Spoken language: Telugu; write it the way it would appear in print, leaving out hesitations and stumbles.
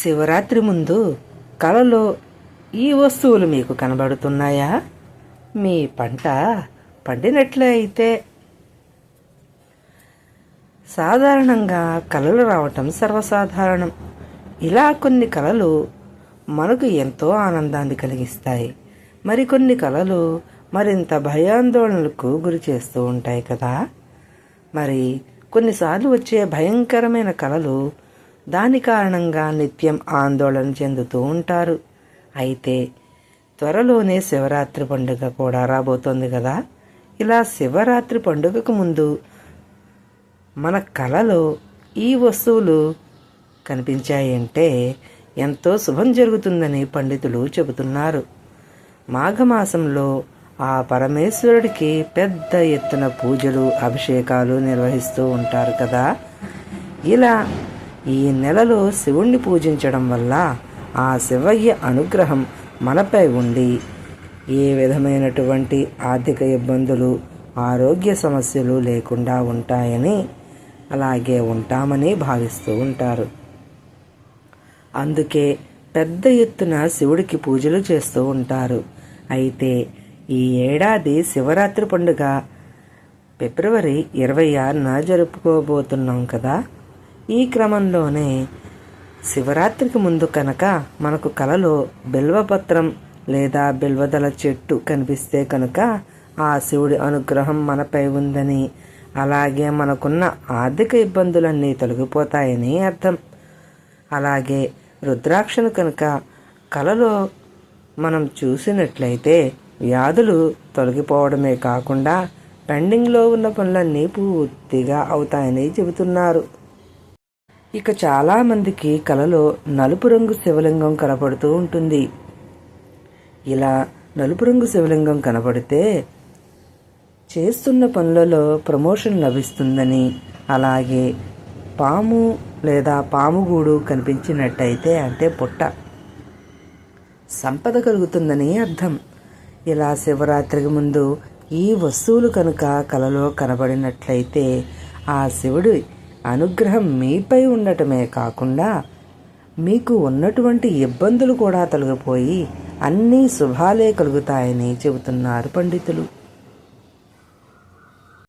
శివరాత్రి ముందు కలలో ఈ వస్తువులు మీకు కనబడుతున్నాయా? మీ పంట పండినట్లే అయితే సాధారణంగా కలలు రావటం సర్వసాధారణం. ఇలా కొన్ని కలలు మనకు ఎంతో ఆనందాన్ని కలిగిస్తాయి. మరికొన్ని కలలు మరింత భయాందోళనలకు గురి చేస్తూ ఉంటాయి కదా. మరి కొన్నిసార్లు వచ్చే భయంకరమైన కలలు దాని కారణంగా నిత్యం ఆందోళన చెందుతూ ఉంటారు. అయితే త్వరలోనే శివరాత్రి పండుగ కూడా రాబోతోంది కదా. ఇలా శివరాత్రి పండుగకు ముందు మన కలలో ఈ వస్తువులు కనిపించాయంటే ఎంతో శుభం జరుగుతుందని పండితులు చెబుతున్నారు. మాఘమాసంలో ఆ పరమేశ్వరుడికి పెద్ద ఎత్తున పూజలు, అభిషేకాలు నిర్వహిస్తూ ఉంటారు కదా. ఇలా ఈ నెలలో శివుణ్ణి పూజించడం వల్ల ఆ శివయ్య అనుగ్రహం మనపై ఉండి ఏ విధమైనటువంటి ఆర్థిక ఇబ్బందులు, ఆరోగ్య సమస్యలు లేకుండా ఉంటాయని, అలాగే ఉంటామని భావిస్తూ ఉంటారు. అందుకే పెద్ద ఎత్తున శివుడికి పూజలు చేస్తూ ఉంటారు. అయితే ఈ ఏడాది శివరాత్రి పండుగ ఫిబ్రవరి 26న జరుపుకోబోతున్నాం కదా. ఈ క్రమంలోనే శివరాత్రికి ముందు కనుక మనకు కలలో బిల్వపత్రం లేదా బిల్వదల చెట్టు కనిపిస్తే కనుక ఆ శివుడి అనుగ్రహం మనపై ఉందని, అలాగే మనకున్న ఆర్థిక ఇబ్బందులన్నీ తొలగిపోతాయని అర్థం. అలాగే రుద్రాక్షను కనుక కలలో మనం చూసినట్లయితే వ్యాధులు తొలగిపోవడమే కాకుండా పెండింగ్లో ఉన్న పనులన్నీ పూర్తిగా అవుతాయని చెబుతున్నారు. ఇక చాలామందికి కలలో నలుపు రంగు శివలింగం కనపడుతూ ఉంటుంది. ఇలా నలుపు రంగు శివలింగం కనపడితే చేస్తున్న పనులలో ప్రమోషన్ లభిస్తుందని, అలాగే పాము లేదా పాముగూడు కనిపించినట్టయితే అంటే పుట్ట సంపద కలుగుతుందని అర్థం. ఇలా శివరాత్రికి ముందు ఈ వస్తువులు కనుక కలలో కనబడినట్లయితే ఆ శివుడి అనుగ్రహం మీపై ఉండటమే కాకుండా మీకు ఉన్నటువంటి ఇబ్బందులు కూడా తొలగిపోయి అన్నీ శుభాలే కలుగుతాయని చెబుతున్నారు పండితులు.